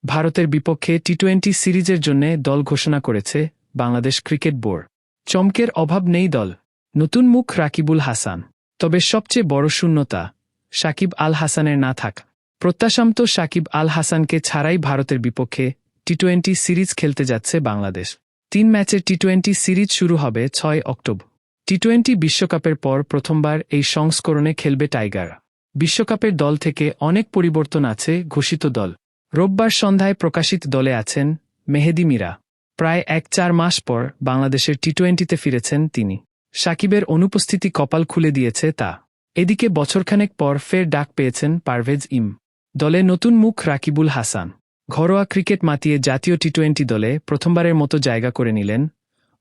ভারতের বিপক্ষে টি-20 সিরিজের জন্য দল ঘোষণা করেছে বাংলাদেশ ক্রিকেট বোর্ড। চমকের অভাব নেই দল। নতুন মুখ রাকিবুল হাসান। তবে সবচেয়ে বড় শূন্যতা সাকিব আল হাসানের না থাকা। প্রত্যাশান্ত সাকিব আল হাসানকে ছাড়াই ভারতের বিপক্ষে টি-20 সিরিজ খেলতে যাচ্ছে বাংলাদেশ। 3 ম্যাচের টি-20 সিরিজ শুরু হবে 6 অক্টোবর। টি-20 বিশ্বকাপের পর প্রথমবার এই সংস্করণে খেলবে টাইগার। বিশ্বকাপের দল থেকে অনেক পরিবর্তন আছে ঘোষিত দল। রোববার সন্ধ্যায় প্রকাশিত দলে আছেন মেহেদী মিরা। প্রায় 1-4 মাস পর বাংলাদেশের টি-20তে ফিরেছেন তিনি। সাকিবের অনুপস্থিতি কপাল খুলে দিয়েছে তা। এদিকে বছরখানেক পর ফের ডাক পেয়েছেন পারভেজ ইম। দলে নতুন মুখ রাকিবুল হাসান। ঘরোয়া ক্রিকেট মাতিয়ে জাতীয় টি-20 দলে প্রথমবারের মতো জায়গা করে নিলেন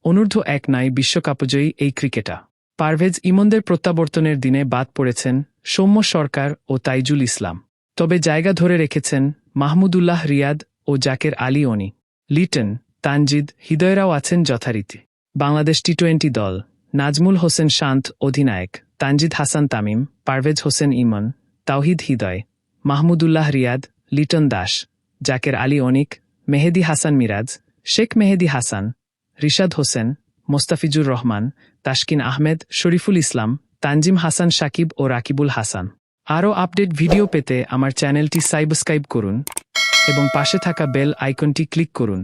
অনূর্ধ্ব-1 বিশ্বকাপজয়ী এই ক্রিকেটার। পারভেজ ইমনদের প্রত্যাবর্তনের দিনে বাদ পড়েছেন সৌম্য সরকার ও তাইজুল ইসলাম। তবে জায়গা ধরে রেখেছেন মাহমুদুল্লাহ রিয়াদ ও জাকের আলী অনি। লিটন, তানজিদ, হৃদয়রাও আছেন যথারীতি। বাংলাদেশ টি-20 দল: নাজমুল হোসেন শান্ত অধিনায়ক, তানজিদ হাসান তামিম, পারভেজ হোসেন ইমন, তাওহিদ হৃদয়, মাহমুদুল্লাহ রিয়াদ, লিটন দাস, জাকের আলী অনিক, মেহেদী হাসান মিরাজ, শেখ মেহেদী হাসান, রিশাদ হোসেন, মোস্তাফিজুর রহমান, তাসকিন আহমেদ, শরীফুল ইসলাম, তানজিম হাসান সাকিব ও রাকিবুল হাসান। আরও আপডেট ভিডিও পেতে আমার চ্যানেলটি সাবস্ক্রাইব করুন এবং পাশে থাকা বেল আইকনটি ক্লিক করুন।